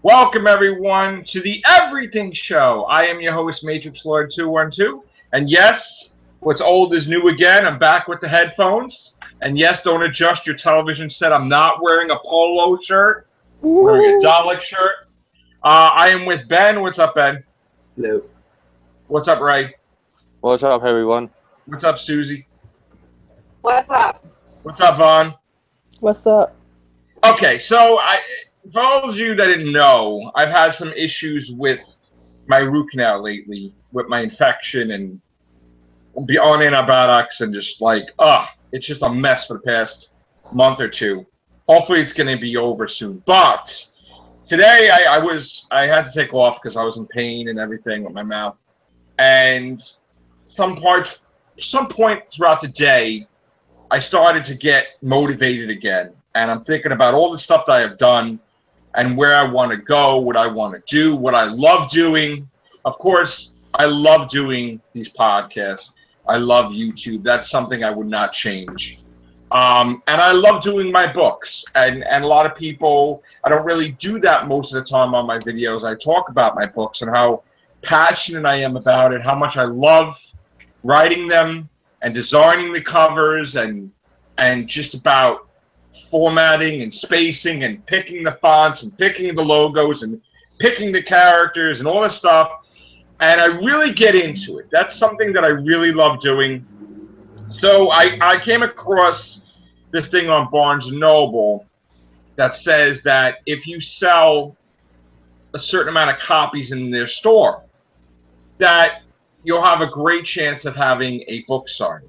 Welcome everyone to the Everything Show. I am your host, Matrix Lord 212. And yes, what's old is new again. I'm back with the headphones. And yes, don't adjust your television set. I'm not wearing a polo shirt. I'm wearing a Ooh. Dalek shirt. I am with Ben. What's up, Ben? Hello. What's up, Ray? What's up, everyone? What's up, Suzy? What's up? What's up, Vaughn? What's up? Okay, for those of you that didn't know, I've had some issues with my root canal lately, with my infection and be on antibiotics and just it's just a mess for the past month or two. Hopefully, it's going to be over soon. But today, I had to take off because I was in pain and everything with my mouth. And some point throughout the day, I started to get motivated again, and I'm thinking about all the stuff that I have done and where I want to go, what I want to do, what I love doing. Of course, I love doing these podcasts. I love YouTube. That's something I would not change. And I love doing my books. And a lot of people, I don't really do that most of the time on my videos. I talk about my books and how passionate I am about it, how much I love writing them and designing the covers and just about formatting and spacing and picking the fonts and picking the logos and picking the characters and all this stuff. And I really get into it. That's something that I really love doing. So I came across this thing on Barnes & Noble that says that if you sell a certain amount of copies in their store, that you'll have a great chance of having a book signing.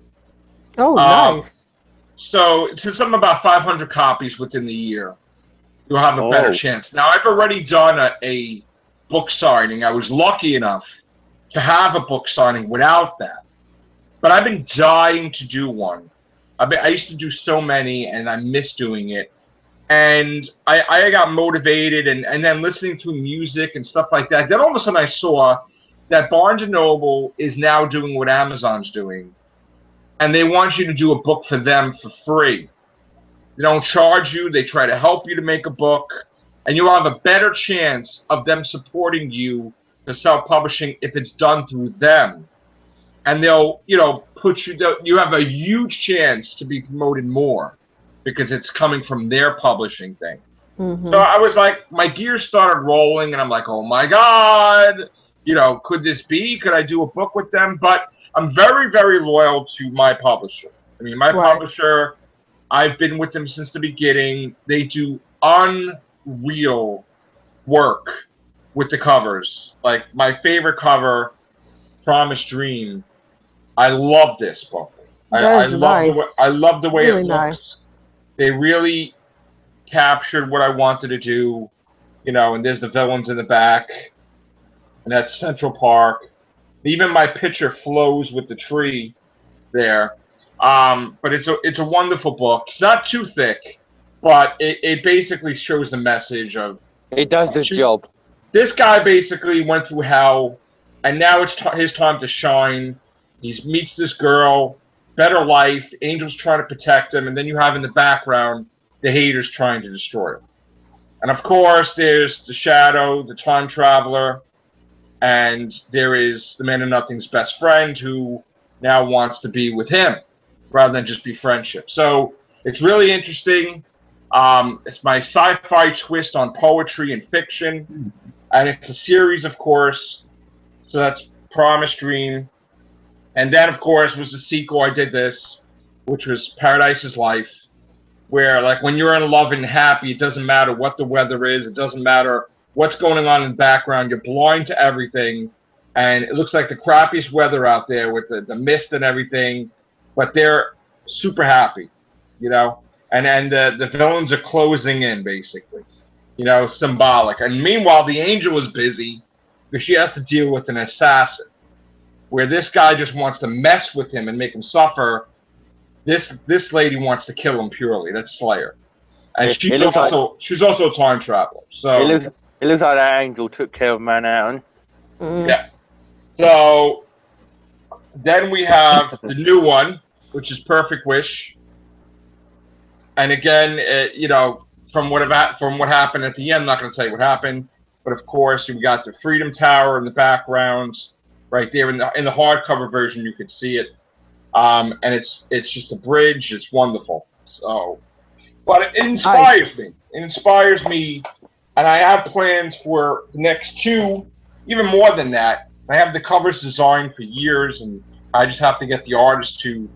Oh, nice. So it's something about 500 copies within the year. You'll have a better chance. Now, I've already done a book signing. I was lucky enough to have a book signing without that. But I've been dying to do one. I used to do so many, and I miss doing it. And I got motivated, and then listening to music and stuff like that. Then all of a sudden I saw that Barnes & Noble is now doing what Amazon's doing. And they want you to do a book for them for free. They don't charge you. They try to help you to make a book. And you'll have a better chance of them supporting you for self-publishing if it's done through them. And they'll, put you have a huge chance to be promoted more because it's coming from their publishing thing. Mm-hmm. So I was like, my gears started rolling, and I'm like, oh my God, could this be? Could I do a book with them? But I'm very, very loyal to my publisher. I mean, my publisher, I've been with them since the beginning. They do unreal work with the covers. Like, my favorite cover, Promised Dream, I love this book. I love the way really it looks. Nice. They really captured what I wanted to do, and there's the villains in the back, and that's Central Park. Even my picture flows with the tree there. But it's a wonderful book. It's not too thick, but it basically shows the message of... It does this job. This guy basically went through hell, and now it's his time to shine. He meets this girl, better life, angels trying to protect him, and then you have in the background the haters trying to destroy him. And of course, there's the Shadow, the time traveler, and there is the Man of Nothing's best friend who now wants to be with him rather than just be friendship. So it's really interesting. It's my sci-fi twist on poetry and fiction, and it's a series, of course. So that's Promised Dream. And then, of course, was the sequel. I did this, which was Paradise is Life, where, like, when you're in love and happy, it doesn't matter what the weather is. It doesn't matter what's going on in the background. You're blind to everything. And it looks like the crappiest weather out there with the mist and everything. But they're super happy, And then the villains are closing in, basically, symbolic. And meanwhile, the angel is busy because she has to deal with an assassin, where this guy just wants to mess with him and make him suffer. This lady wants to kill him purely. That's Slayer, and she's also a time traveler. So it looks like that angel took care of Manhattan. Yeah. So then we have the new one, which is Perfect Wish, and again, from what happened at the end, I'm not going to tell you what happened. But of course, you've got the Freedom Tower in the background, right there in the hardcover version. You could see it, and it's just a bridge. It's wonderful. So, but it inspires me. It inspires me, and I have plans for the next two, even more than that. I have the covers designed for years, and I just have to get the artist to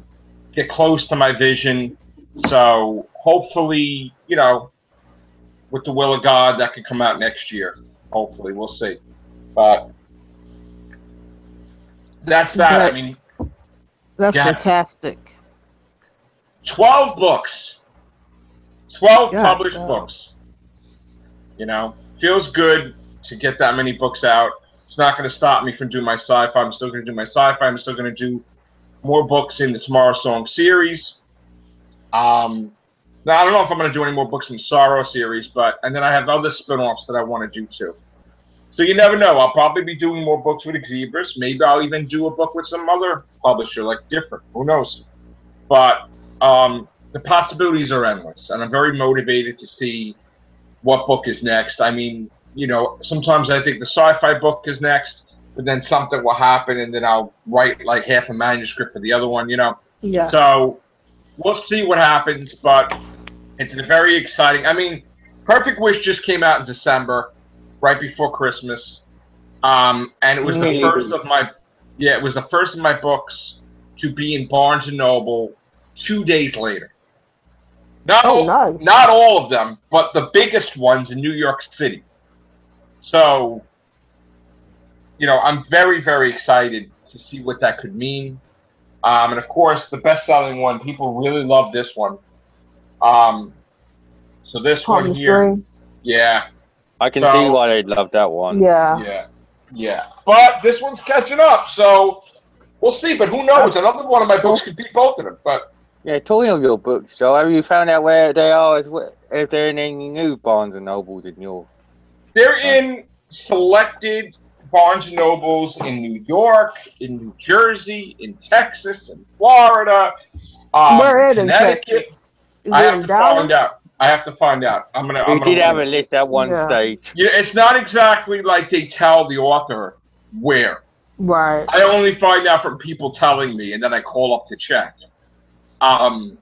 get close to my vision. So hopefully, with the will of God, that could come out next year. Hopefully, we'll see. But that's that. I mean, that's fantastic. 12 books. 12 published books. Feels good to get that many books out. It's not going to stop me from doing my sci-fi. I'm still going to do my sci-fi. I'm still going to do more books in the Tomorrow Song series. Now, I don't know if I'm going to do any more books in the Sorrow series, and then I have other spin-offs that I want to do too. So you never know. I'll probably be doing more books with Xebras. Maybe I'll even do a book with some other publisher, like different. Who knows? But the possibilities are endless, and I'm very motivated to see what book is next. I mean, sometimes I think the sci-fi book is next, but then something will happen, and then I'll write like half a manuscript for the other one, Yeah. So we'll see what happens, but it's very exciting. I mean, Perfect Wish just came out in December, right before Christmas, and it was the first of my books to be in Barnes & Noble 2 days later. Not all of them, but the biggest ones in New York City. So, I'm very, very excited to see what that could mean. And of course, the best-selling one, people really love this one. So this one here, yeah. I can see why they'd love that one. Yeah. Yeah. But this one's catching up, so we'll see. But who knows? Another one of my books could beat both of them. But yeah, talking of your books, Joe, have you found out where they are? If they're in any new Barnes and Nobles in your? They're in selected Barnes and Nobles in New York, in New Jersey, in Texas, in Florida, Where in Connecticut. Texas? I have to find out. I'm gonna. We did have a list at one stage. Yeah, it's not exactly like they tell the author where. Right. I only find out from people telling me, and then I call up to check.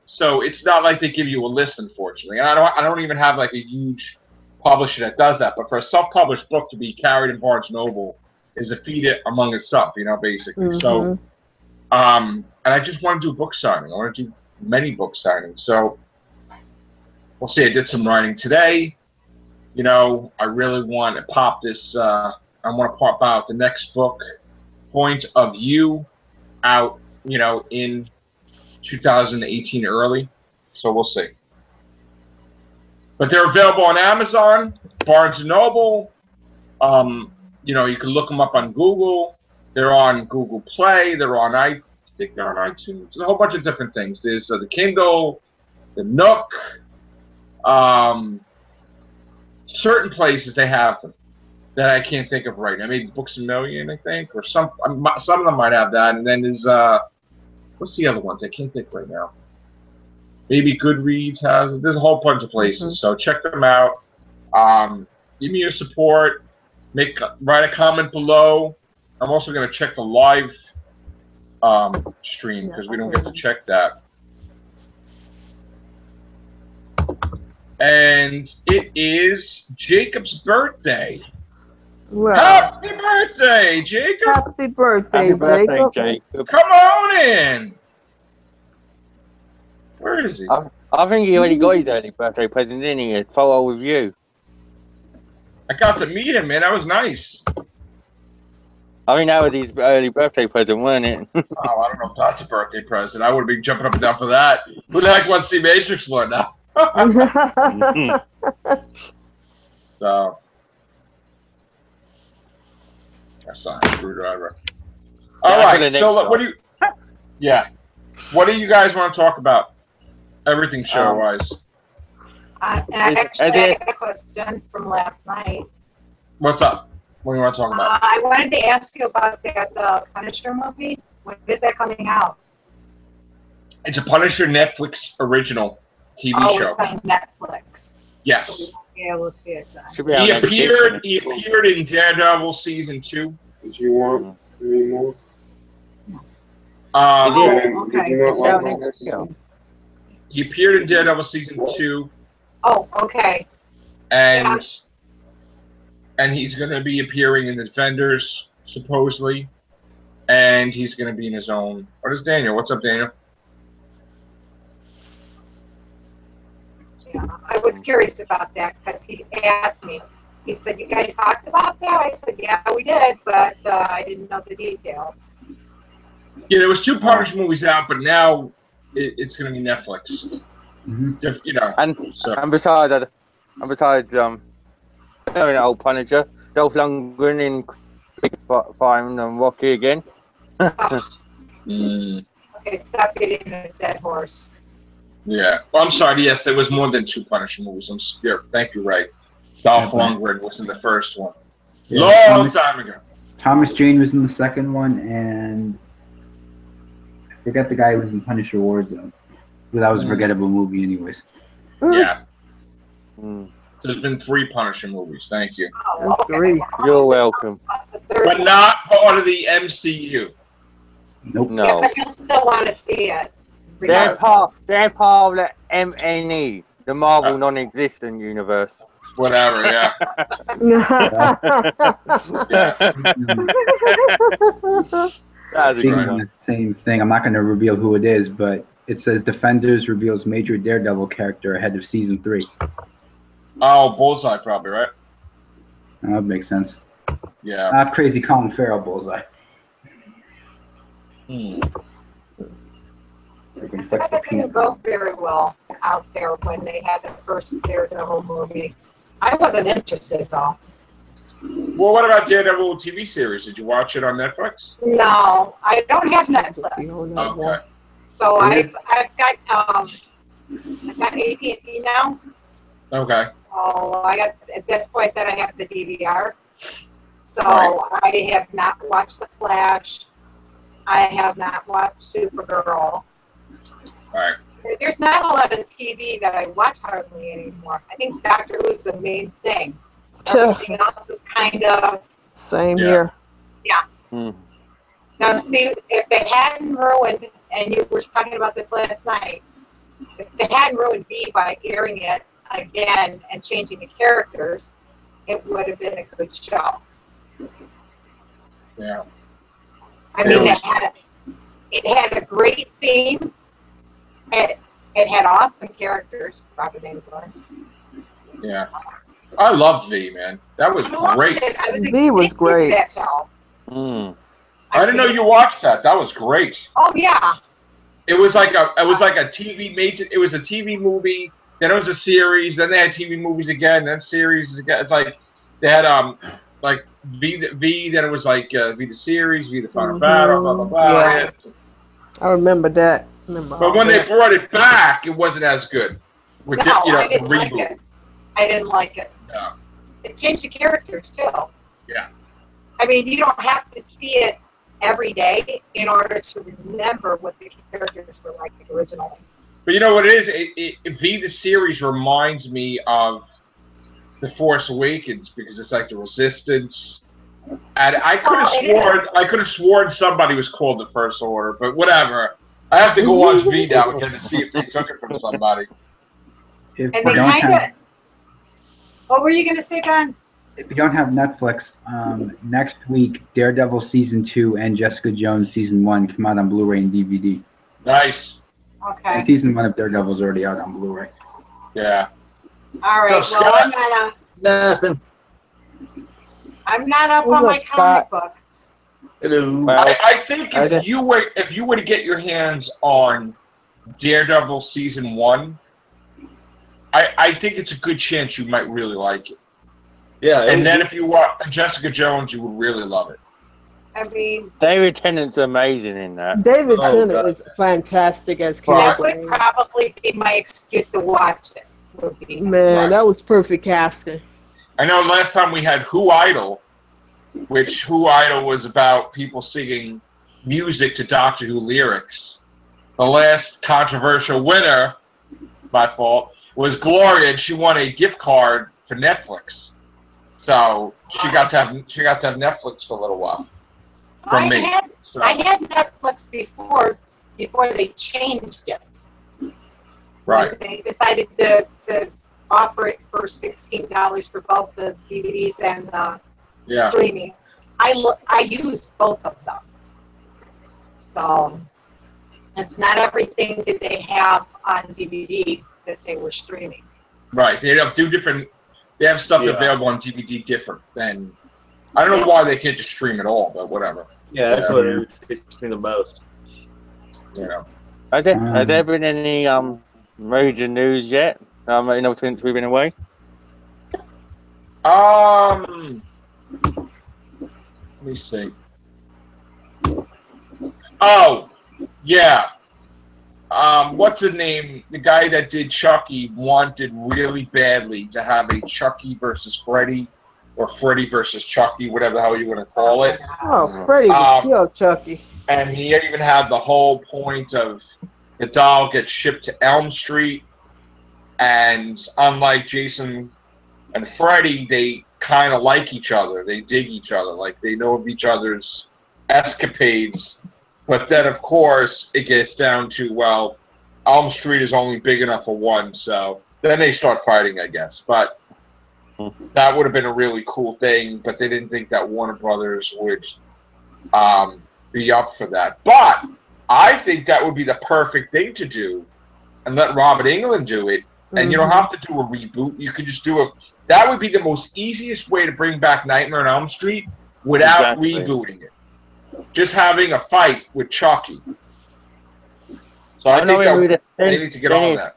So it's not like they give you a list, unfortunately. And I don't even have like a huge publisher that does that. But for a self-published book to be carried in Barnes Noble is a feat among itself, basically. Mm-hmm. So, and I just want to do a book signing. I want to do many book signings. So we'll see. I did some writing today. I really want to pop this. I want to pop out the next book, Point of View, out, in 2018 early. So we'll see. But they're available on Amazon, Barnes & Noble. You can look them up on Google. They're on Google Play. They're on I think they're on iTunes. There's a whole bunch of different things. There's the Kindle, the Nook. Certain places they have them that I can't think of right now. Maybe Books A Million, I think, or some of them might have that. And then there's what's the other ones? I can't think right now. Maybe Goodreads has. There's a whole bunch of places. Mm-hmm. So check them out. Give me your support. Write a comment below. I'm also going to check the live stream because we don't get to check that. And it is Jacob's birthday. Well, happy birthday, Jacob! Happy birthday, Jacob! Come on in. Where is he? I think he already got his early birthday present, didn't he? A photo with you. I got to meet him, man. That was nice. I think that was his early birthday present, wasn't it? Oh, I don't know if that's a birthday present. I would be jumping up and down for that. Who the heck wants to see Matrix Lord now? So, that's not a screwdriver. All right. So, what do you? Yeah. What do you guys want to talk about? Everything show-wise. I actually had a question from last night. What's up? What do you want to talk about? I wanted to ask you about the Punisher movie. When is that coming out? It's a Punisher Netflix original TV show. It's on Netflix. Yes. Yeah, we'll see it then. Should be out next year. He appeared in Daredevil season 2. Did you want any more? Okay. It's out next year. He appeared in Daredevil season 2, Oh, okay. and he's going to be appearing in the Defenders supposedly, and he's going to be in his own. What is Daniel? What's up, Daniel? Yeah, I was curious about that because he asked me. He said, "You guys talked about that?" I said, "Yeah, we did, but I didn't know the details." Yeah, there was 2 Punisher movies out, but now it's going to be Netflix. You know, And besides, an old Punisher, Dolph Lundgren in Fire and Rocky again. Okay, stop getting a dead horse. Yeah. Well, I'm sorry. Yes, there was more than 2 Punisher movies. I'm scared. Thank you, Ray. Dolph Lundgren was in the first one. Yeah, Long time ago. Thomas Jane was in the second one, and I forget the guy who was in Punisher Warzone. But that was a forgettable movie anyways. Yeah. There's been 3 Punisher movies. Thank you. Oh, okay. You're welcome. But not part of the MCU. Nope. No. Yeah, but you'll still want to see it. They're part of the MNE, the Marvel non-existent universe. Whatever, yeah. That's a Speaking great of one. the same thing, I'm not going to reveal who it is, but it says Defenders reveals major Daredevil character ahead of season 3. Oh, Bullseye probably, right? That would make sense. Yeah. Not crazy Colin Farrell Bullseye. They can flex the It didn't peanut. go very well out there when they had the first Daredevil movie. I wasn't interested though. Well, what about Daredevil TV series? Did you watch it on Netflix? No, I don't have Netflix. Okay. So I've got AT&T now. Okay. So I got, that's why I said I have the DVR. So Right. I have not watched The Flash. I have not watched Supergirl. All right. There's not a lot of TV that I watch hardly anymore. I think Doctor Who's the main thing. Everything else is kind of... Same Yeah. here. Now, Steve, if they hadn't ruined, and you were talking about this last night, if they hadn't ruined V by airing it again and changing the characters, it would have been a good show. Yeah. I mean, it had a great theme. It had awesome characters. Robert Englund. Yeah. I loved V, man. That was I loved great. it. I was V was addicted to great. that show. I didn't know you watched that. That was great. Oh yeah. It was like a TV major. It was a TV movie. Then it was a series. Then they had TV movies again. Then series again. It's like they had like V. Then it was like V the series, V the final battle, blah blah blah. Yeah. I remember that. But when they brought it back, it wasn't as good. With No, the I didn't like reboot. it. I didn't like it. Yeah. It changed the characters too. Yeah. I mean, you don't have to see it every day in order to remember what the characters were like originally. But you know what it is? V the series reminds me of The Force Awakens because it's like the Resistance. And I could have sworn somebody was called the First Order, but whatever. I have to go watch V now again to see if they took it from somebody. If And you they don't kind have, of... What were you going to say, John? if you don't have Netflix, next week Daredevil season 2 and Jessica Jones season 1 come out on Blu-ray and DVD. Nice. And Okay. season 1 of Daredevil is already out on Blu-ray. Yeah. All right. What's up, Well, Scott? Nothing. I'm not up What's on my up, comic Scott? books. Hello. Well, I think if you were to get your hands on Daredevil season 1, I think it's a good chance you might really like it. Yeah. And then if you watch Jessica Jones, you would really love it. I mean, David Tennant's amazing in that. David Oh, Tennant God. is fantastic as that character. would probably be my excuse to watch it. Would be. Man, Right. that was perfect casting. I know last time we had Who Idol, which Who Idol was about people singing music to Doctor Who lyrics. The last controversial winner, my fault, was Gloria, and she won a gift card for Netflix. So she got to have Netflix for a little while. From me. I had Netflix before they changed it. Right. They decided to offer it for $16 for both the DVDs and the streaming. I used both of them. So it's not everything that they have on DVD that they were streaming. Right. They have They have stuff available on DVD different than. I don't know why they can't just stream it all, but whatever. Yeah, that's what irritates me the most. You know. Has there been any major news yet? Since we've been away. Let me see. Oh, yeah. What's his name? The guy that did Chucky wanted really badly to have a Chucky versus Freddy, or Freddy versus Chucky, whatever the hell you want to call it. Oh, Freddy would kill Chucky. And he even had the whole point of the doll gets shipped to Elm Street, and unlike Jason and Freddy, they kind of like each other. They dig each other. Like, they know of each other's escapades. But then, of course, it gets down to, well, Elm Street is only big enough for one, so then they start fighting, I guess. But that would have been a really cool thing, but they didn't think that Warner Brothers would be up for that. But I think that would be the perfect thing to do, and let Robert Englund do it. And you don't have to do a reboot. You could just do a. That would be the most easiest way to bring back Nightmare on Elm Street without rebooting it. Just having a fight with Chucky. So I think they need to get on that.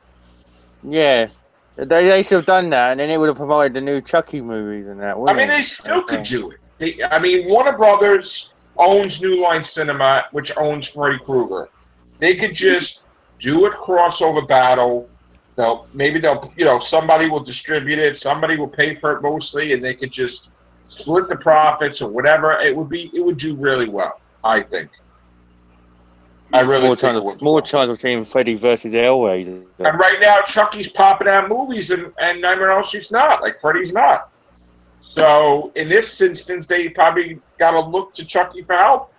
Yeah. They should have done that, and then it would have provided the new Chucky movies and that. They still could do it. Warner Brothers owns New Line Cinema, which owns Freddy Krueger. They could just do a crossover battle. Maybe somebody will distribute it, somebody will pay for it mostly, and they could just split the profits or whatever. It would do really well, I think. I really think it would. More chance of seeing Freddy versus Hellraiser. And right now, Chucky's popping out movies, and Nightmare on Elm Street's not. Like, Freddy's not. So, in this instance, they probably got to look to Chucky for help.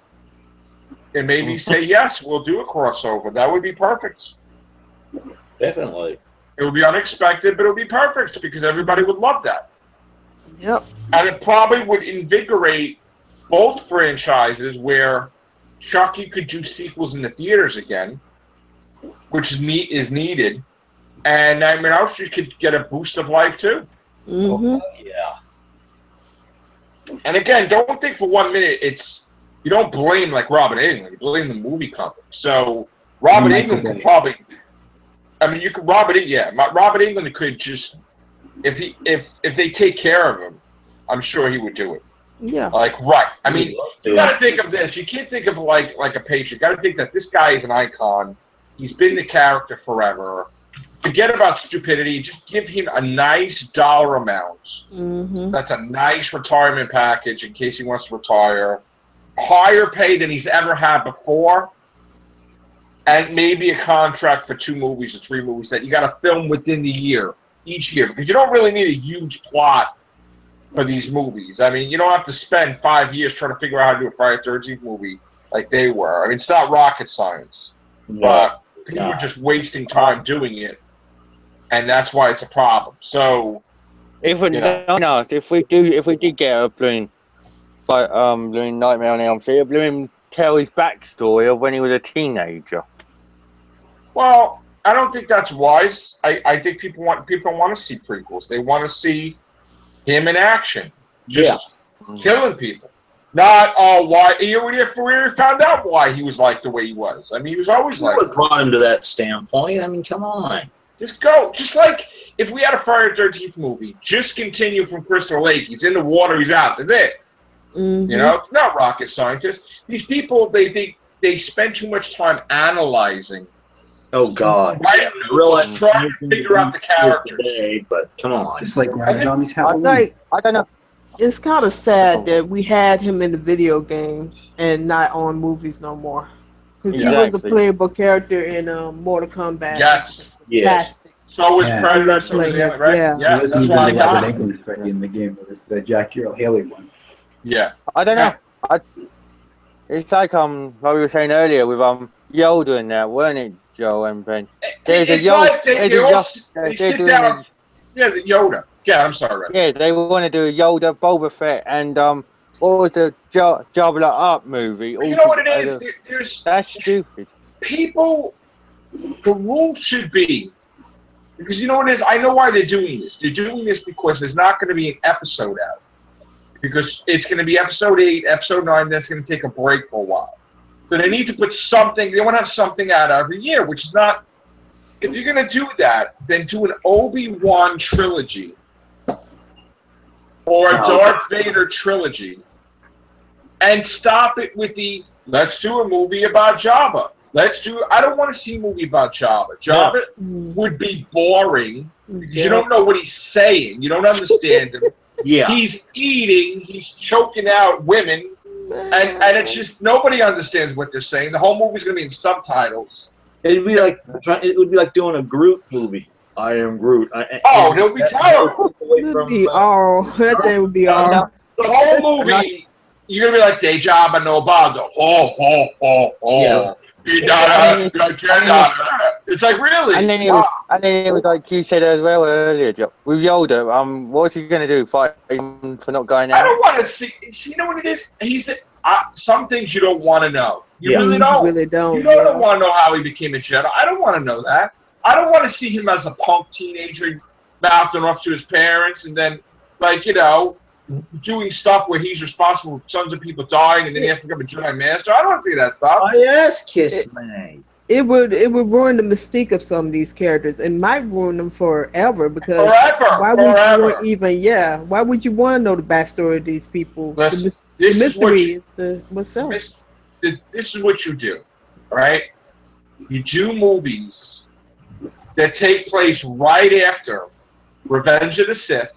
And maybe say, yes, we'll do a crossover. That would be perfect. Definitely. It would be unexpected, but it would be perfect because everybody would love that. Yep. And it probably would invigorate both franchises where Chucky could do sequels in the theaters again, which is needed, and Nightmare on Elm Street could get a boost of life too. Mm-hmm. Oh, yeah. And again, don't think for 1 minute you don't blame like Robert Englund, you blame the movie company. So Robert Englund could probably. Robert Englund could just, if they take care of him, I'm sure he would do it. Yeah. You got to think of this. You can't think of like a patient. You got to think that this guy is an icon. He's been the character forever. Forget about stupidity. Just give him a nice dollar amount. Mm-hmm. That's a nice retirement package in case he wants to retire. Higher pay than he's ever had before. And maybe a contract for 2 movies or 3 movies that you got to film within the year, each year, because you don't really need a huge plot for these movies. You don't have to spend 5 years trying to figure out how to do a Friday the 13th movie like they were. It's not rocket science, but people are just wasting time doing it, and that's why it's a problem. So, if we did get a balloon Nightmare on Elm Street, a balloon tell his backstory of when he was a teenager. Well, I don't think that's wise. I think people want to see prequels. They want to see him in action, just killing people. Not why we found out why he was like the way he was. He was always like. What brought him to that standpoint? Come on. Just go. Just like if we had a Friday the 13th movie, just continue from Crystal Lake. He's in the water. He's out. That's it. Mm-hmm. It's not rocket scientists. These people, they spend too much time analyzing. Oh God! I realize trying to figure out the characters today, but come on. Just like Zombie's Halloween. I don't know. It's kind of sad that we had him in the video games and not on movies no more. Because he was a playable character in Mortal Kombat. Yes. So was Yeah. Predator, so was Alien, right? Yeah. Yeah, It wasn't that's even why I the got Robert it. Englund Freddy in the game. It was the Jackie Earl Haley one. Yeah. I don't know. It's like what we were saying earlier with Yoda and that, weren't it, Joe and Ben? There's a It's Yoda. like they They're sit doing down. Yeah, the Yoda. Yeah, I'm sorry, Red. yeah, they want to do a Yoda, Boba Fett, and what was the Jabba the Hutt movie? You know what it is? Together. There's That's stupid. people. The rule should be, because you know what it is. I know why they're doing this. They're doing this because there's not going to be an episode out. Because it's going to be episode 8, episode 9, then it's going to take a break for a while. So they need to put something. They want to have something out every year, which is not. If you're going to do that, then do an Obi-Wan trilogy or a Darth Vader trilogy, and stop it with the let's do a movie about Jabba. I don't want to see a movie about Jabba. Jabba would be boring because you don't know what he's saying. You don't understand him. Yeah. He's eating. He's choking out women, and it's just nobody understands what they're saying. The whole movie's going to be in subtitles. It would be like doing a Groot movie. I am Groot. It would be terrible. That thing would be all. The whole movie, you're gonna be like De Jabba no Bando. Yeah. It's like really. And then it was like you said as well earlier, Joe, with Yoda. What's he gonna do? Fight him for not going out? I don't want to see. You know what it is? Some things you don't want to know. You really don't. You really don't. You don't want to know how he became a Jedi. I don't want to know that. I don't want to see him as a punk teenager mouthing off to his parents and then, doing stuff where he's responsible for tons of people dying and then he has to become a Jedi Master. I don't want to see that stuff. Oh, yes, kiss me. It would ruin the mystique of some of these characters. It might ruin them forever because why would you want to know the backstory of these people? Listen, the mystery is what's up. This is what you do, all right? You do movies that take place right after Revenge of the Sith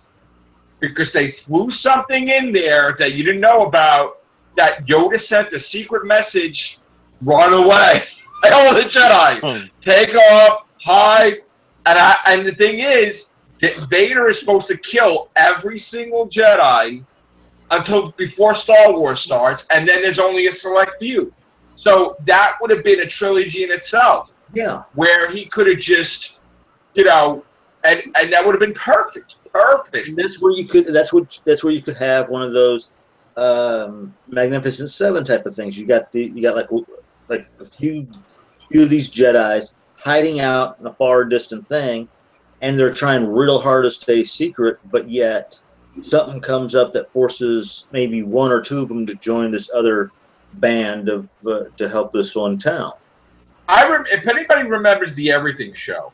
because they threw something in there that you didn't know about, that Yoda sent the secret message, run away. All the Jedi. Take off, hide. And the thing is, that Vader is supposed to kill every single Jedi until before Star Wars starts, and then there's only a select few. So that would have been a trilogy in itself. Yeah. Where he could have just, and that would have been perfect. Perfect. And that's where you could. That's where you could have one of those Magnificent Seven type of things. You got like a few of these Jedis hiding out in a far distant thing, and they're trying real hard to stay secret, but yet something comes up that forces maybe one or two of them to join this other band to help this one town. If anybody remembers the Everything Show,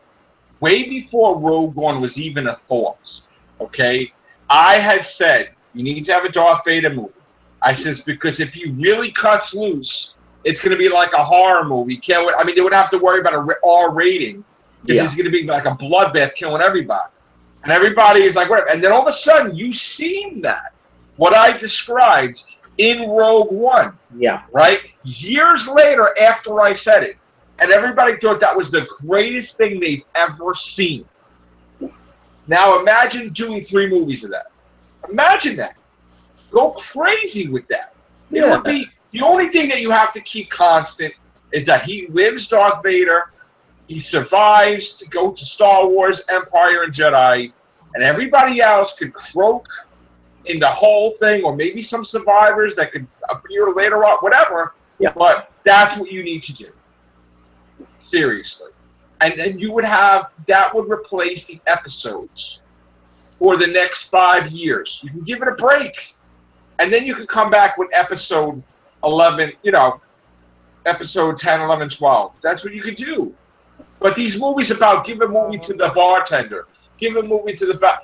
way before Rogue One was even a thought, okay, I had said you need to have a Darth Vader movie. I says because if he really cuts loose, it's going to be like a horror movie. They would have to worry about an R rating because it's going to be like a bloodbath killing everybody. And everybody is like, whatever. And then all of a sudden, you seen that, what I described in Rogue One. Yeah. Right? Years later after I said it. And everybody thought that was the greatest thing they've ever seen. Now imagine doing 3 movies of that. Imagine that. Go crazy with that. It would be, the only thing that you have to keep constant is that he lives Darth Vader, he survives to go to Star Wars, Empire, and Jedi, and everybody else could croak in the whole thing, or maybe some survivors that could appear later on, whatever. Yeah. But that's what you need to do. Seriously. And then you would have, that would replace the episodes for the next 5 years. You can give it a break. And then you can come back with episode 11, episode 10, 11, 12. That's what you could do. But these movies about give a movie to the bartender, give a movie to the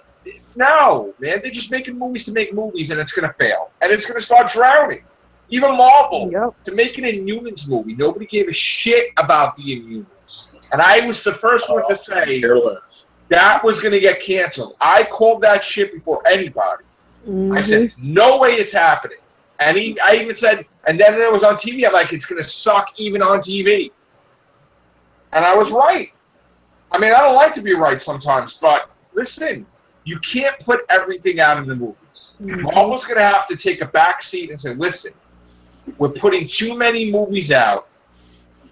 no, man, they're just making movies to make movies, and it's going to fail. And it's going to start drowning. Even Marvel, to make an Inhumans movie, nobody gave a shit about the Inhumans. And I was the first one to say that was going to get canceled. I called that shit before anybody. Mm-hmm. I said, no way it's happening. And I even said, and then it was on TV, I'm like, it's going to suck even on TV. And I was right. I mean, I don't like to be right sometimes, but listen, you can't put everything out in the movies. Marvel's going to have to take a back seat and say, listen, we're putting too many movies out.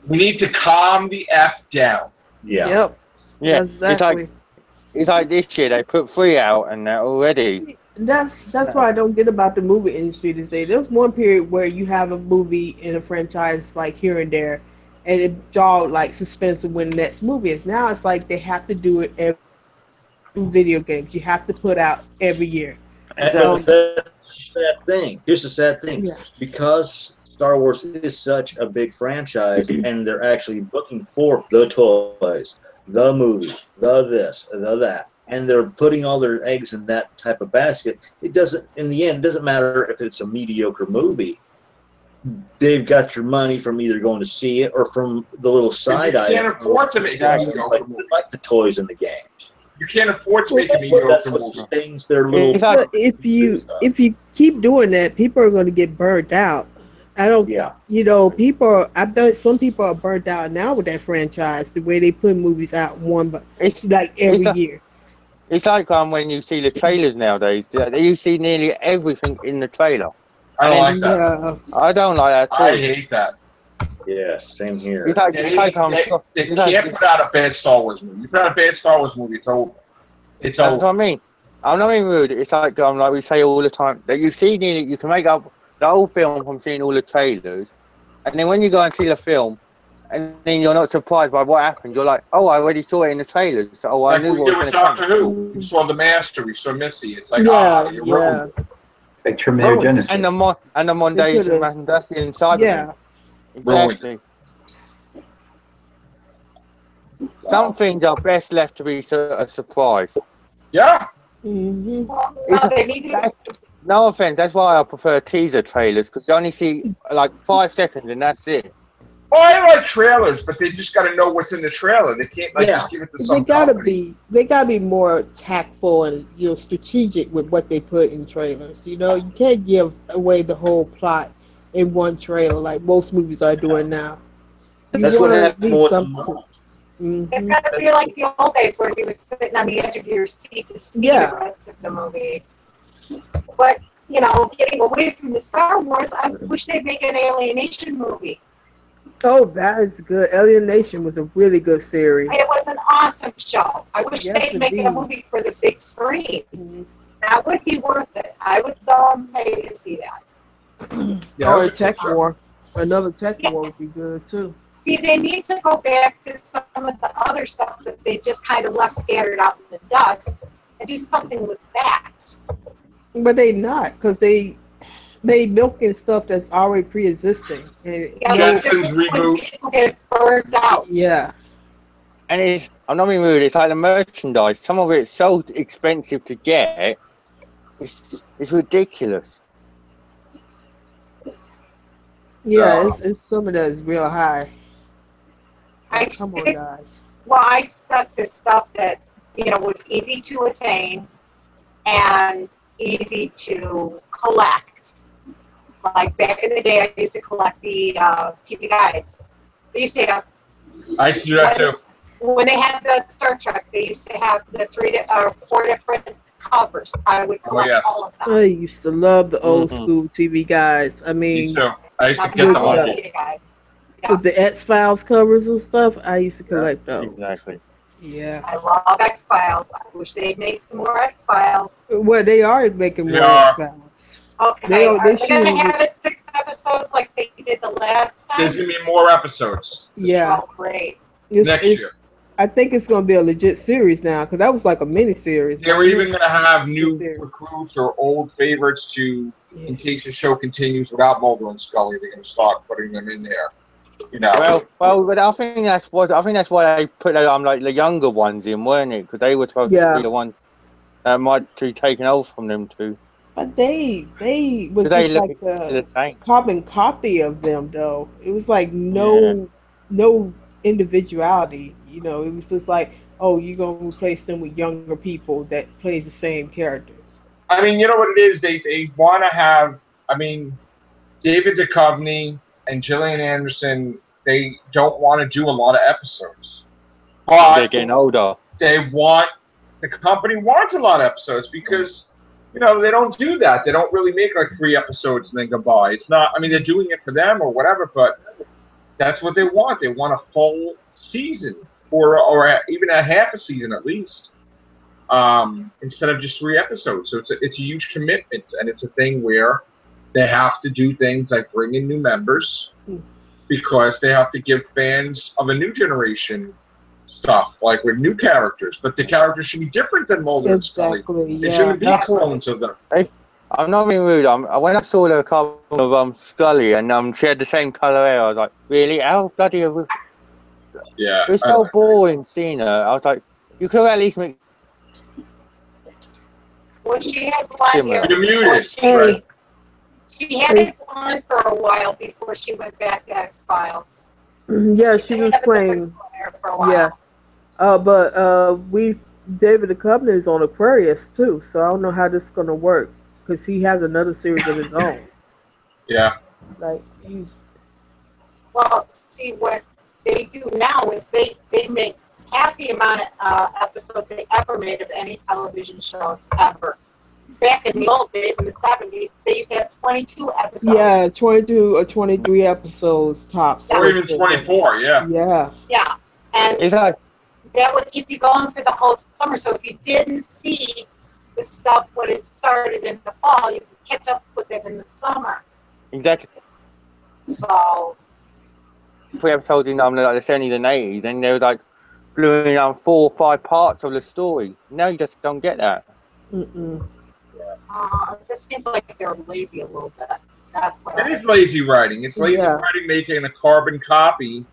We need to calm the F down. Yeah. Yep. Yeah, Exactly. It's like this year they put 3 out and that already. That's what I don't get about the movie industry these days. There's one period where you have a movie in a franchise like here and there, and it draw like suspense of when the next movie is. Now it's like they have to do it every video games. You have to put out every year. And that's the sad thing. Here's the sad thing. Yeah. Because Star Wars is such a big franchise, and they're actually looking for the toys, the movie, the this, the that, and they're putting all their eggs in that type of basket. It doesn't, in the end, it doesn't matter if it's a mediocre movie. They've got your money from either going to see it or from the little side eye. You can't afford to make a mediocre movie. Like the toys in the games. You can't afford to make a mediocre movie. Things their little. If you keep doing that, people are going to get burned out. I don't. Yeah. You know, I bet some people are burnt out now with that franchise. The way they put movies out it's like every year. It's like when you see the trailers nowadays. You see nearly everything in the trailer. I don't like that. I don't like that too. I hate that. Yeah, same here. They can't put out a bad Star Wars movie. You put out a bad Star Wars movie, it's over. It's over. That's what I mean. I'm not being rude. It's like we say all the time that you see nearly, you can make up the whole film from seeing all the trailers, and then when you go and see the film, and then you're not surprised by what happened. You're like, oh, I already saw it in the trailers. So, I like knew we what did was with going to Doctor Who. We saw the Master. We saw Missy. It's like, you're ruined. It's like Terminator Genesis. And the Mondays and Mandasian Cybermen. Yeah. Exactly. Some things are best left to be a surprise. Yeah. Mm-hmm. No offense, that's why I prefer teaser trailers, because you only see like 5 seconds and that's it. Oh, I like trailers, but they just got to know what's in the trailer. They can't just give it to some They gotta be more tactful and strategic with what they put in trailers. You know, you can't give away the whole plot in one trailer like most movies are doing now. That's what happened with It's got to be like the old days where you were sitting on the edge of your seat to see the rest of the movie. But, getting away from the Star Wars, I wish they'd make an Alienation movie. Oh, that is good. Alienation was a really good series. It was an awesome show. I wish they'd make a movie for the big screen. Mm-hmm. That would be worth it. I would go and pay to see that. Or a Tech War. Another Tech War would be good, too. See, they need to go back to some of the other stuff that they just kind of left scattered out in the dust and do something with that. But they not, because they milking stuff that's already pre-existing. Jetsons reboot. People get burned out. Yeah. And I'm not being rude, it's like the merchandise. Some of it's so expensive to get, it's ridiculous. Yeah, it's some of that is real high. Come on, guys. Well, I stuck to stuff that, was easy to attain and easy to collect. Like back in the day, I used to collect the TV guides. They used to have. I used to do that too. When they had the Star Trek, they used to have the 4 different covers. I would collect all of them. I used to love the old school TV guides. I mean, me too. I used to get them all. With the XFiles covers and stuff, I used to collect those. Exactly. Yeah. I love XFiles. I wish they'd make some more XFiles. Well, they are making more XFiles. Okay. Are they going to have it 6 episodes like they did the last time? There's going to be more episodes. Yeah. Oh, great. Next year. I think it's going to be a legit series now, because that was like a mini-series. They're even going to have new recruits or old favorites in case the show continues without Mulder and Scully. They're going to start putting them in there. Well, but I think that's why they put like the younger ones in, weren't it? Because they were supposed to be the ones that might be taken over from them too. But they was just like the carbon copy of them, though. It was like no individuality. It was just like, oh, you're gonna replace them with younger people that plays the same characters. I mean, you know what it is? They want to have. I mean, David Duchovny and Gillian Anderson, they don't want to do a lot of episodes. But They're getting older. the company wants a lot of episodes because, they don't do that. They don't really make like 3 episodes and then goodbye. It's not, I mean, they're doing it for them or whatever, but that's what they want. They want a full season or even a half a season at least, instead of just 3 episodes. So it's a huge commitment, and it's a thing where they have to do things like bring in new members because they have to give fans of a new generation stuff, like with new characters. But the characters should be different than Mulder and Scully. Exactly. It Yeah. shouldn't be clones of them. I'm not being rude. When I saw the cover of Scully and she had the same colour hair, I was like, really? How bloody? It Yeah. was so boring seeing her. I was like, you could at least make. When she had blonde hair, You're muted. she had it blonde for a while before she went back to XFiles. Yeah, she was playing. For a while. Yeah. But David Duchovny is on Aquarius too, so I don't know how this is gonna work because he has another series of his own. Yeah. Like he's. Well, see what they do now is they make half the amount of episodes they ever made of any television shows ever. Back in the old days, in the 70s, they used to have 22 episodes. Yeah, 22 or 23 episodes tops. Or even 24, yeah. Yeah. Yeah, and that would keep you going for the whole summer. So if you didn't see the stuff when it started in the fall, you could catch up with it in the summer. Exactly. So. 3 episodes in like the 70s and 80s, then there was like gluing down 4 or 5 parts of the story. Now you just don't get that. It just seems like they're lazy a little bit. That's what It is lazy writing. It's lazy writing making a carbon copy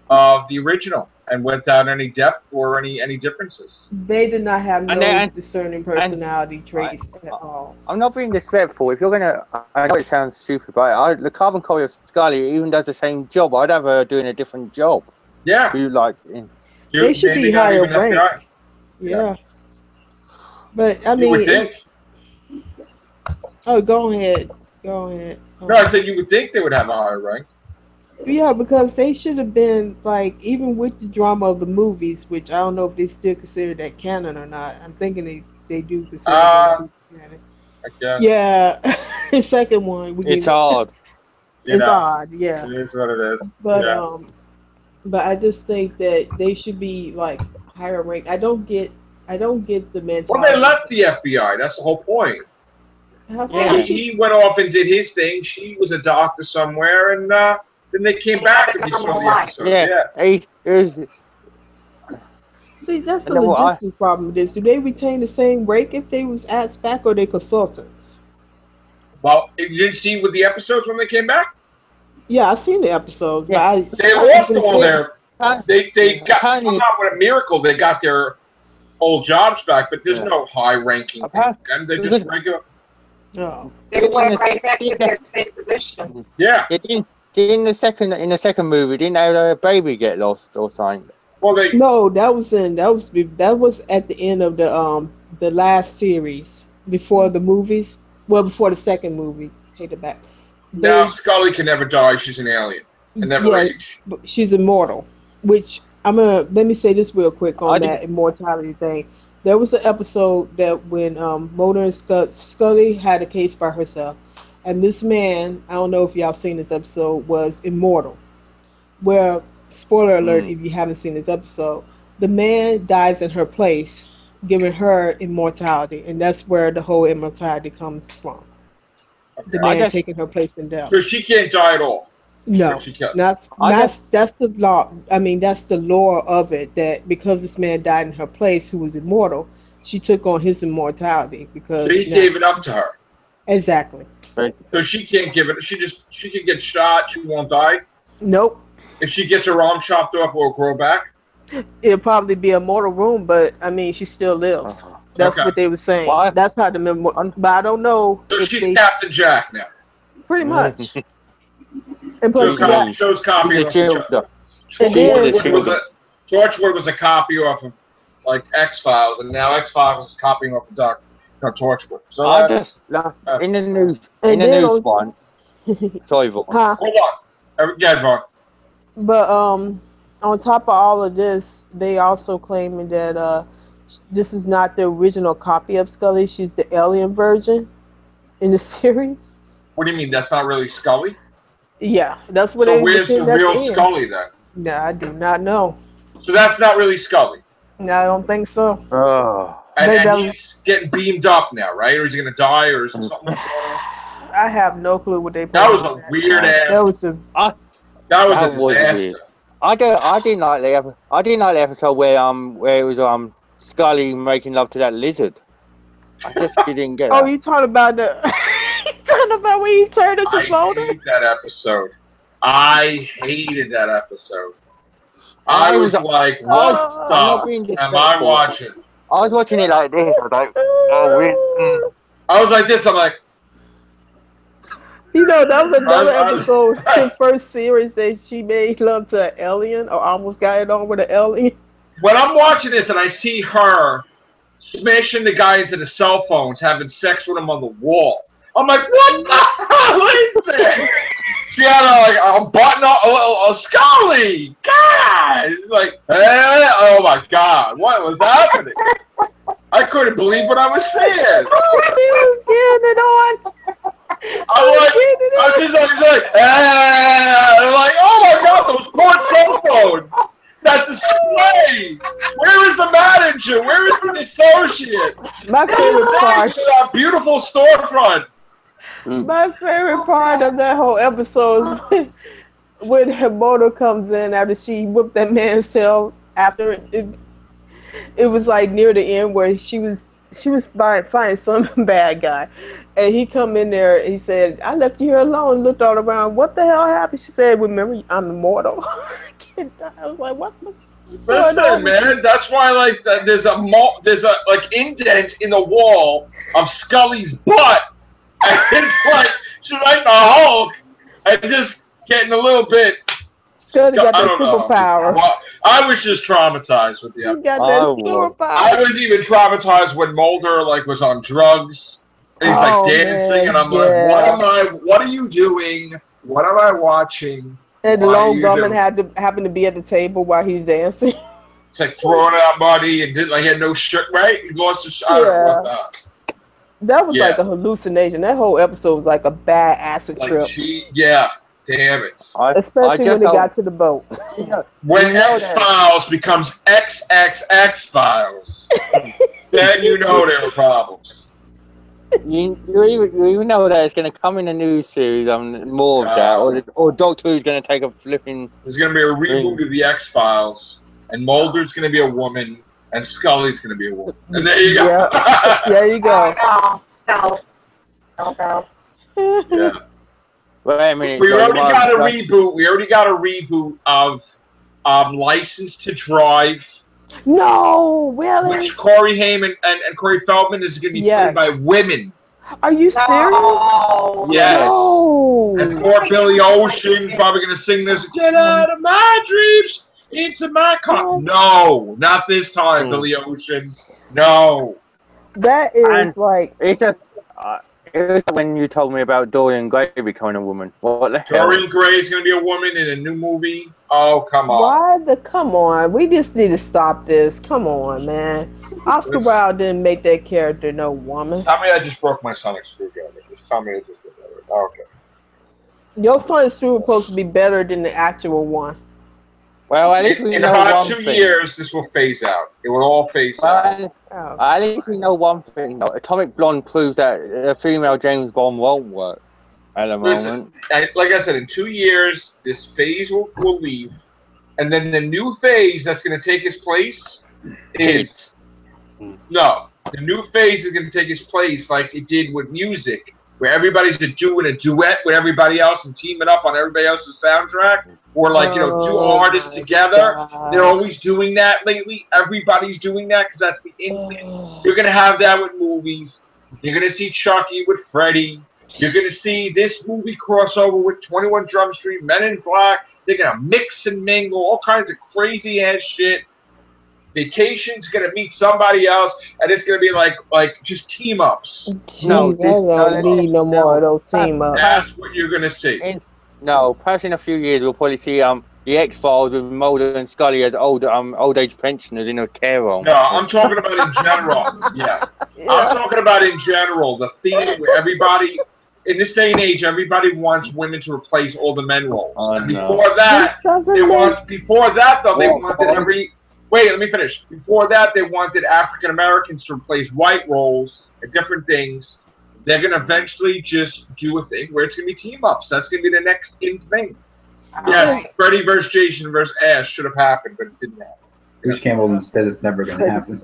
of the original and without any depth or any differences. They did not have no discerning personality traits at all. I'm not being disrespectful. If you're gonna, I know it sounds stupid, but the carbon copy of Scully even does the same job. I'd have her doing a different job. Yeah. They should be higher ranked. Yeah. But I mean, oh, go ahead. No, I said you would think they would have a higher rank. Yeah, because they should have been like, even with the drama of the movies, which I don't know if they still consider that canon or not. I'm thinking they do consider that canon. I guess. Yeah, the second one. It's odd. It's odd. Yeah. It is what it is. But but I just think that they should be like higher ranked. I don't get the mentality. Well, they left the FBI. That's the whole point. Yeah. He went off and did his thing. She was a doctor somewhere, and then they came back to be some of the episodes. See, that's the logistics problem with this. Do they retain the same rank if they was asked back, or they consultants? Well, you didn't see with the episodes when they came back? Yeah, I've seen the episodes. Yeah. But they lost all their. They got somehow with a miracle. They got their old jobs back, but there's no high ranking. And they just regular. No. They went right back to their same position. Yeah. In the second movie, didn't a baby get lost or something? Well, no, that was at the end of the last series before the movies. Well, before the second movie. Take it back. Now Scully can never die. She's an alien and never age. But she's immortal. Which let me say this real quick on that immortality thing. There was an episode that when Mulder and Scully had a case by herself, and this man, I don't know if y'all seen this episode, was immortal. Where, spoiler alert if you haven't seen this episode, the man dies in her place, giving her immortality, and that's where the whole immortality comes from. The man taking her place in death. So she can't die at all. No, that's the law. I mean, that's the lore of it. That because this man died in her place, who was immortal, she took on his immortality because so he gave it up to her. Exactly. So she can't give it. She can get shot. She won't die. Nope. If she gets her arm chopped off, will it grow back? It'll probably be a mortal wound, but I mean, she still lives. That's what they were saying. That's how the but I don't know. So she's Captain Jack now. Pretty much. And plus, shows copy of Torchwood was a copy off of like X-Files, and now X-Files is copying off of Torchwood. So in the news one. Sorry, Vaughn. Huh? Hold on. Yeah, Vaughn. But On top of all of this, they also claiming that this is not the original copy of Scully. She's the alien version in the series. What do you mean? That's not really Scully? Yeah, that's what So they were where's the saying at the real end. Scully then? No, I do not know. So that's not really Scully. No, I don't think so. Oh. And he's getting beamed up now, right? Or is he gonna die? Or is something going on? I have no clue what they. That was a weird ass. That was a. That was a disaster. Weird. I didn't like the episode where it was Scully making love to that lizard. I just didn't get. Oh, you talking about the? You talking about when you turned into Boulder? I hated that episode. I hated that episode. I was like, what the am I watching? I was watching it like this. I was like, oh, weird. I was like this. I'm like. You know, that was another episode, the first series that she made love to an alien, or almost got it on with an alien. When I'm watching this and I see her smashing the guy into the cell phones, having sex with him on the wall, I'm like, what the hell is this? She had a button on, a Scully. God! It's like, oh my God, what was happening? I couldn't believe what I was seeing. She was getting it on. I'm like, oh my God, those poor cell phones. That display. Where is the manager? Where is the associate? My favorite part. That beautiful storefront. My favorite part of that whole episode is when her motor comes in after she whipped that man's tail. After it was like near the end where she was finding some bad guy. And he come in there, he said, I left you here alone, looked all around. What the hell happened? She said, remember, I'm immortal. I can't die. I was like, what the Listen, man, that's why there's a indent in the wall of Scully's butt. And it's like she's like the Hulk and just getting a little bit. Scully got that superpower. Well, I was just traumatized with the episode. She got that superpower. I was even traumatized when Mulder was on drugs. And he's dancing, and I'm like, what are you doing? What am I watching? And the lone gunman happened to be at the table while he's dancing. It's like throwing out money and he had no shirt, right? He lost his shirt. That was like a hallucination. That whole episode was like a bad acid trip. Damn it. Especially when they got to the boat. When X-Files becomes XXX-Files, then you know there were problems. You know that it's going to come in a new series more of that, or Doctor Who's going to take a flipping. There's going to be a reboot of the X-Files, and Mulder's going to be a woman, and Scully's going to be a woman. And there you go. There you go. Yeah. Wait a minute. We already got a reboot. We already got a reboot of License to Drive. No, really? Which Corey Haim and Corey Feldman is going to be played by women. Are you serious? No. Yes. No. And poor Billy Ocean probably going to sing this. Get out of my dreams into my car. No, not this time, Billy Ocean. No. That is It was when you told me about Dorian Gray becoming a woman. What the hell? Dorian Gray is going to be a woman in a new movie. Oh, come on. Come on. We just need to stop this. Come on, man. Oscar Wilde didn't make that character no woman. Tell me I just broke my sonic screwdriver. Just tell me I just did that. Okay. Your sonic screw was supposed to be better than the actual one. Well, at least we in know about one 2 thing. years, this will phase out. It will all phase out. At least we know one thing. Though. Atomic Blonde proves that a female James Bond won't work at the moment. Like I said, in 2 years, this phase will leave. And then the new phase that's going to take its place is... No. The new phase is going to take its place like it did with music, where everybody's doing a duet with everybody else and teaming up on everybody else's soundtrack. Or two artists together. Gosh. They're always doing that lately. Everybody's doing that because that's the in. You're going to have that with movies. You're going to see Chucky with Freddy. You're going to see this movie crossover with 21 Jump Street, Men in Black. They're going to mix and mingle, all kinds of crazy-ass shit. Vacation's going to meet somebody else, and it's going to be like just team-ups. No, I don't need no more of those team-ups. That's what you're going to see. No, perhaps in a few years we'll probably see the X-Files with Mulder and Scully as old age pensioners in a care home. No, I'm talking about in general. Yeah. I'm talking about in general. The theme where everybody, in this day and age, everybody wants women to replace all the men roles. Oh, And no. before that, they What? wanted every. Wait, let me finish. Before that, they wanted African Americans to replace white roles and different things. They're going to eventually just do a thing where it's going to be team ups. That's going to be the next in thing. Yes, Freddy versus Jason versus Ash should have happened, but it didn't happen. Bruce Campbell says it's never going to happen.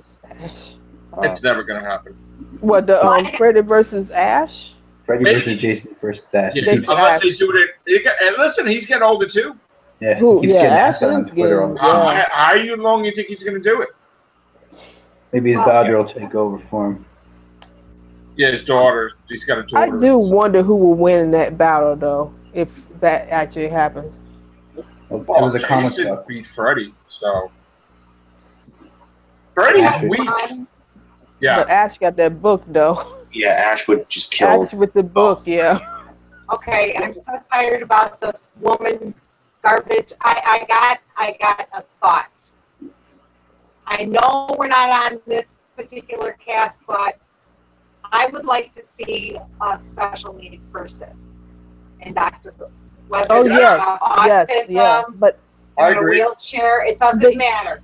It's never going to happen. What, the Freddy versus Ash? Freddy versus Jason versus Ash. Yeah, unless they do it. And listen, he's getting older too. Yeah, Who? he's Yeah, getting Ash asked on is Twitter all getting. the time. How long you think he's going to do it? Maybe his daughter will take over for him. Yeah, his daughter. He's got a daughter. I do wonder who will win in that battle, though, if that actually happens. Well, it was a comic Jason book. beat Freddy, so Freddy's Ash weak. Yeah. But Ash got that book, though. Yeah, Ash would just kill. Ash with the book, yeah. Okay, I'm so tired about this woman garbage. I got a thought. I know we're not on this particular cast, but I would like to see a special needs person in Doctor Who. Whether Oh, they yes, have yes, autism, yeah. But I in a agree. wheelchair, it doesn't matter.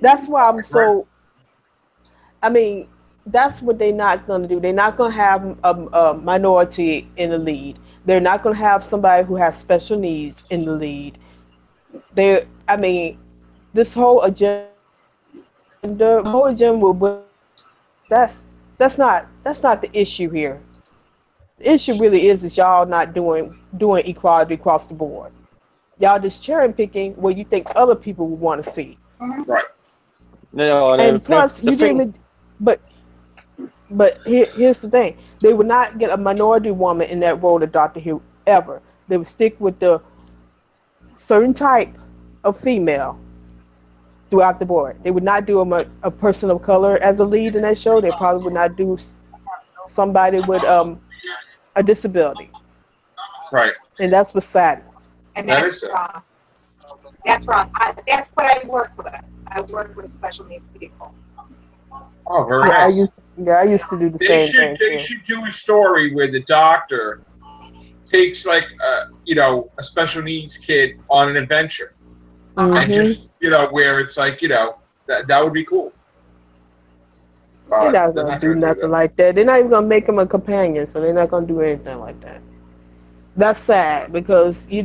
that's why I'm so. I mean, that's what they're not going to do. They're not going to have a minority in the lead. They're not going to have somebody who has special needs in the lead. I mean, this whole agenda will. That's not the issue here. The issue really is y'all not doing equality across the board. Y'all just cherry picking what you think other people would want to see. Right. No, And plus, you didn't. But here's the thing: they would not get a minority woman in that role of Doctor Who ever. They would stick with the certain type of female throughout the board. They would not do a person of color as a lead in that show. They probably would not do somebody with a disability. Right. And that's what saddens. And That that's is it. wrong. That's wrong. That's what I work with. I work with special needs people. Oh, very I nice. used to do the same thing. They too. should do a story where the doctor takes like a special needs kid on an adventure, and just where it's like that would be cool. They're not They're gonna not do gonna do nothing that. like that. They're not even gonna make him a companion, so they're not gonna do anything like that. That's sad because it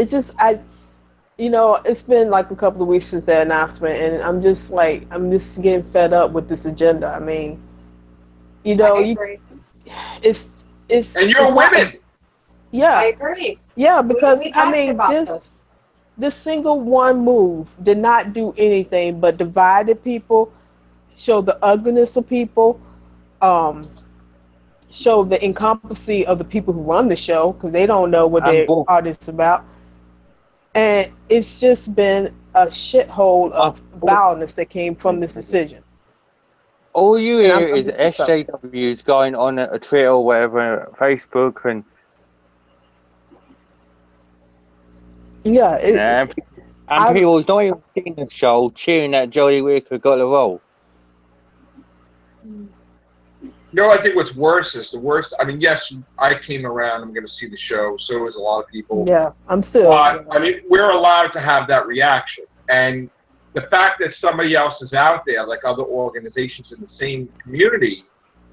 just it's been like a couple of weeks since that announcement, and I'm just getting fed up with this agenda. I mean, I agree. it's And you're women. Yeah, I agree. yeah, because We talked about this single one move did not do anything but divided people, show the ugliness of people, show the incompetency of the people who run the show because they don't know what their artists about. And it's just been a shithole of violence that came from this decision. All you And hear I'm is just upset. SJWs going on a Twitter or whatever, Facebook, and Yeah, people's not even seeing the show, cheering that Jodie Whittaker got the role. I think what's worse is the worst. I mean, yes, I came around. I'm going to see the show. So is a lot of people. yeah, I'm still. But, I mean, we're allowed to have that reaction. And the fact that somebody else is out there, like other organizations in the same community,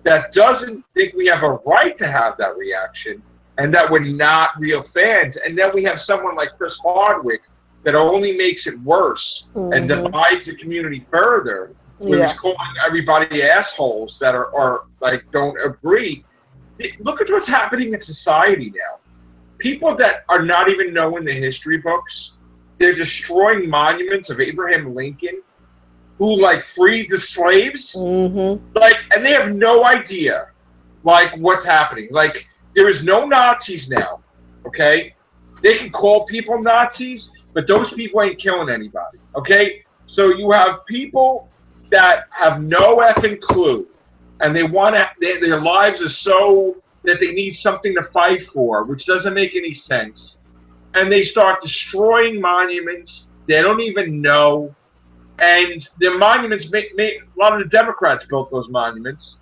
that doesn't think we have a right to have that reaction and that we're not real fans. And then we have someone like Chris Hardwick that only makes it worse and divides the community further. Where he's calling everybody assholes that are like don't agree. Look at what's happening in society now. People that are not even knowing the history books, they're destroying monuments of Abraham Lincoln, who like freed the slaves. Like, and they have no idea like what's happening. Like, there is no Nazis now. Okay, they can call people Nazis, but those people ain't killing anybody. Okay, so you have people that have no effing clue, and they want to. Their lives are so that they need something to fight for, which doesn't make any sense. and they start destroying monuments they don't even know. And the monuments, a lot of the Democrats built those monuments.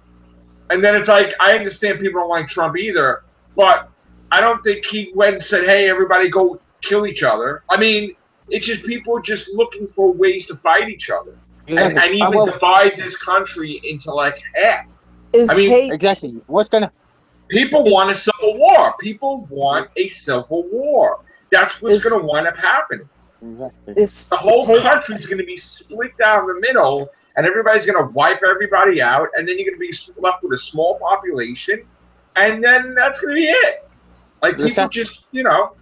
And then it's like, I understand people don't like Trump either, but I don't think he went and said, hey, everybody go kill each other. I mean, it's just people just looking for ways to fight each other. And even divide this country into like half. I mean, hate. Exactly. What's gonna? People want a civil war. People want a civil war. That's what's going to wind up happening. Exactly. The whole country's going to be split down the middle, and everybody's going to wipe everybody out, and then you're going to be left with a small population, and then that's going to be it. Like, people just, you know.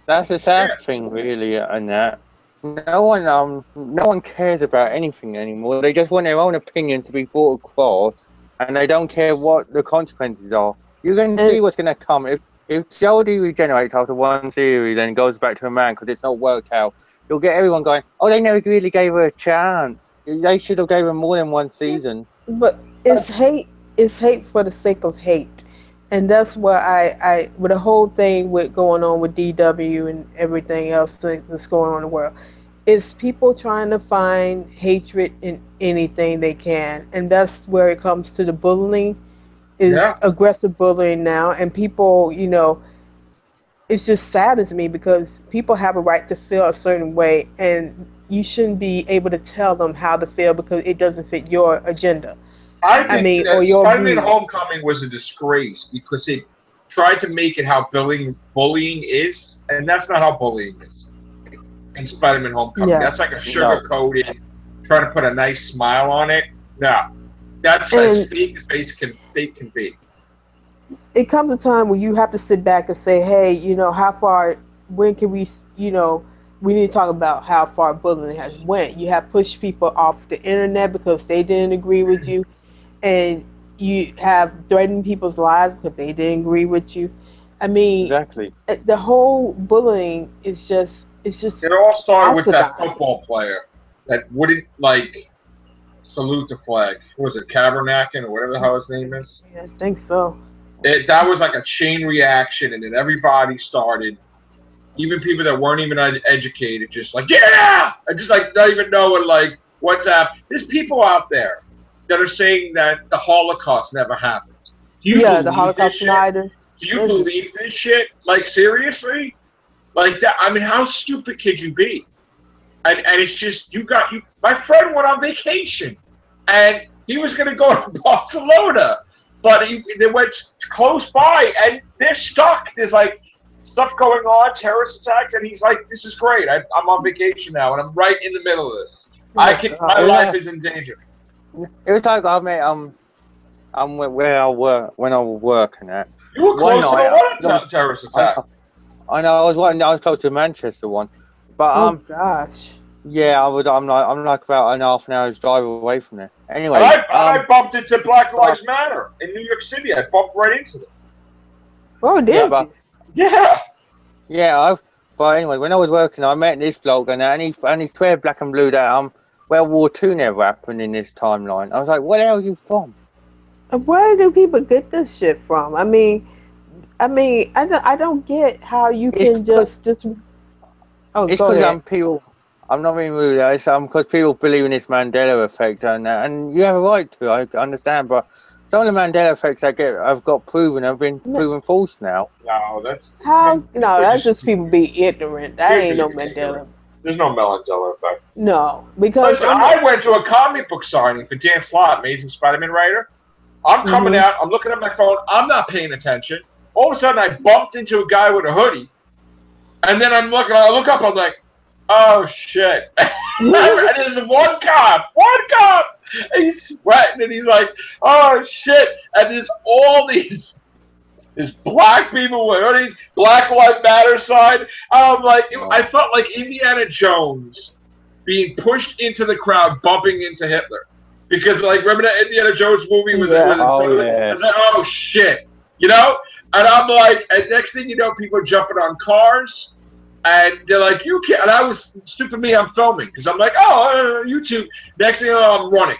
That's the sad thing, really, and that. No one cares about anything anymore. They just want their own opinions to be brought across, and they don't care what the consequences are. You can see what's going to come. If Jodie regenerates after one series and goes back to a man because it's not worked out, you'll get everyone going, oh, they never really gave her a chance. They should have gave her more than one season. But it's hate for the sake of hate. And that's where I with the whole thing with going on with DW and everything else that's going on in the world, it's people trying to find hatred in anything they can. And that's where it comes to the bullying. Is aggressive bullying now, and people, you know, it's just saddens me because people have a right to feel a certain way, and you shouldn't be able to tell them how to feel because it doesn't fit your agenda. I mean, or your Spider-Man Homecoming was a disgrace because it tried to make it how bullying is, and that's not how bullying is. In Spider-Man Homecoming, that's like a sugar-coated, trying to put a nice smile on it. No. That's as fake as fake can be. It comes a time where you have to sit back and say, hey, you know, when can we, you know, we need to talk about how far bullying has went. You have pushed people off the internet because they didn't agree with you, and you have threatened people's lives because they didn't agree with you. I mean, exactly. The whole bullying is just, It all started with that football player that wouldn't, like, salute the flag. What was it, Kaepernick or whatever the hell his name is? Yeah, I think so. That was like a chain reaction, and then everybody started, even people that weren't even educated, just like, yeah! And just like not even knowing like what's up. There's people out there that are saying that the Holocaust never happened. Do you believe the Holocaust deniers. Do you believe this shit? Like, seriously? Like that? I mean, how stupid could you be? And it's just, my friend went on vacation, and he was going to go to Barcelona, but they went close by, and they're stuck. There's, like, stuff going on, terrorist attacks, and he's like, this is great. I'm on vacation now, and I'm right in the middle of this. My life is in danger. It was like, I met, where I work, when I was working at. You were close to the one terrorist attack. I know, I was close to Manchester one. But, oh gosh. Yeah, I'm like about an half an hour's drive away from there. Anyway, I bumped into Black Lives Matter in New York City. I bumped right into them. Oh, did you? Yeah. Yeah, but anyway, when I was working, I met this bloke and he swear black and blue that World War II never happened in this timeline. I was like, where the hell are you from? Where do people get this shit from? I mean, I don't get how you can just. Oh, it's because people. I'm not being rude. It's because people believe in this Mandela effect, and you have a right to. I understand, but some of the Mandela effects I've got proven have been proven false now. No, that's that's just people be ignorant. That ain't no Mandela. There's no Mandela effect. No, because I went to a comic book signing for Dan Slott, Amazing Spider-Man writer. I'm coming out. I'm looking at my phone. I'm not paying attention. All of a sudden, I bumped into a guy with a hoodie, and then I look up. I'm like, oh shit! And there's one cop, and he's sweating, and he's like, oh shit! And there's all these black people with hoodies, Black Lives Matter sign. I'm like, I felt like Indiana Jones being pushed into the crowd, bumping into Hitler, because like remember that Indiana Jones movie was I was like, oh shit, you know? And I'm like, and next thing you know, people are jumping on cars. And they're like, you can't. And I was, stupid me, I'm filming. Because I'm like, oh, YouTube. Next thing you know, I'm running.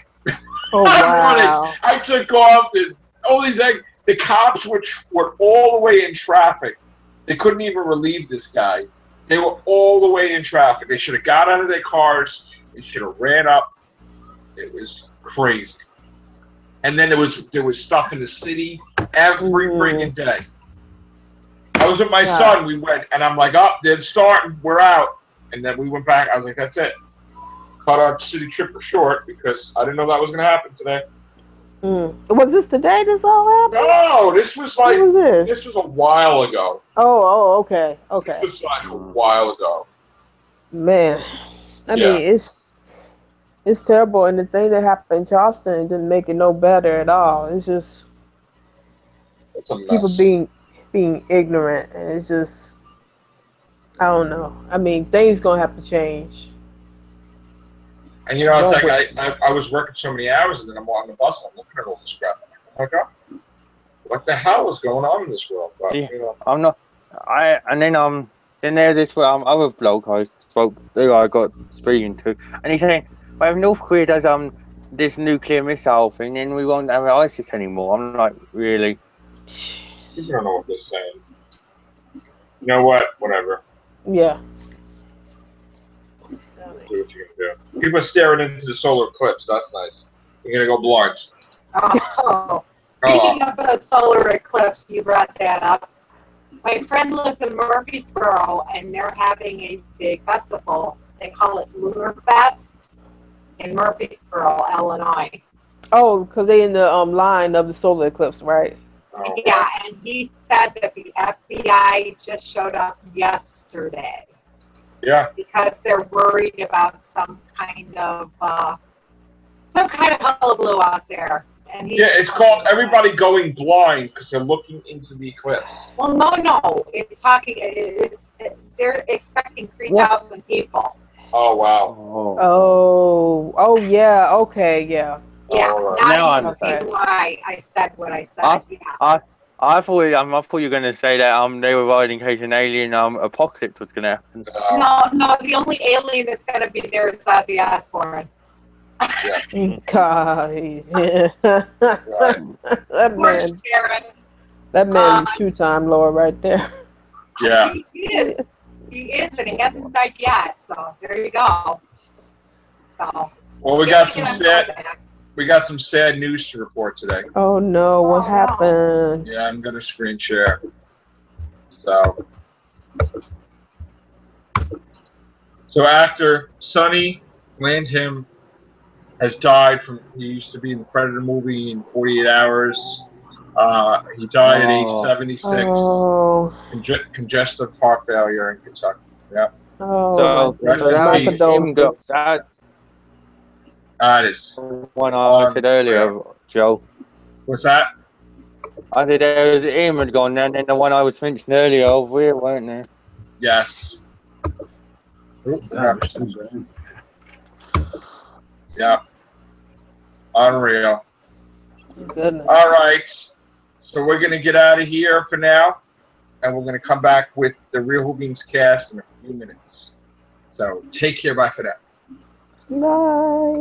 Oh, running. I took off. And all these, the cops were all the way in traffic. They couldn't even relieve this guy. They were all the way in traffic. They should have got out of their cars. They should have ran up. It was crazy. And then there was stuff in the city every freaking day. I was with my son. We went, and I'm like, "Oh, they're starting. We're out." And then we went back. I was like, "That's it." Cut our city trip short because I didn't know that was going to happen today. Was this today? This all happened? No, this was like When was this was a while ago. Oh, okay. This was like a while ago. Man, I mean, it's terrible, and the thing that happened in Charleston didn't make it no better at all. It's just It's a mess. people being ignorant, and it's just, I don't know. I mean, things gonna have to change. And you know, it's like I was working so many hours, and then I'm on the bus, and I'm looking at all this crap. I'm like, oh, what the hell is going on in this world? But, you know. I'm not. Then there's this other bloke I got speaking to, and he's saying, well, if North Korea does this nuclear missile thing, then we won't have ISIS anymore. I'm like, really? You don't know what they're saying. You know what? Whatever. Yeah. Do what you're gonna do. People are staring into the solar eclipse. That's nice. You're gonna go blind. Oh, speaking of the solar eclipse, you brought that up. My friend lives in Murfreesboro, and they're having a big festival. They call it Lunar Fest in Murfreesboro, Illinois. Oh, because they in the line of the solar eclipse, right? Oh. Yeah, and he said that the FBI just showed up yesterday. Yeah. Because they're worried about some kind of hullabaloo out there. And it's called everybody going blind because they're looking into the eclipse. Well, no, they're expecting 3,000 people. Oh wow. Oh yeah. Okay, yeah. Yeah. Right. Now I you see understand. why I said what I said. I thought you were going to say that they were riding in case an alien apocalypse was going to happen. No, the only alien that's going to be there is Ozzy Osbourne. Yeah. God. That man's two-time Lord right there. Yeah. He is, and he hasn't died yet. So there you go. So. Well, we got some sad news to report today. Oh no, what happened? Yeah, I'm gonna screen share. So actor Sonny Landham has died he used to be in the Predator movie in 48 Hours. He died at age 76. Oh. Congestive heart failure in Kentucky. Yeah. Oh. That is one I said earlier, Joe. What's that? I said there was him had gone, and then the one I was mentioning earlier over here, weren't there? Yes. Yeah. Unreal. Goodness. All right. So we're going to get out of here for now, and we're going to come back with the Real Hoobings cast in a few minutes. So take care. Bye for now. Bye.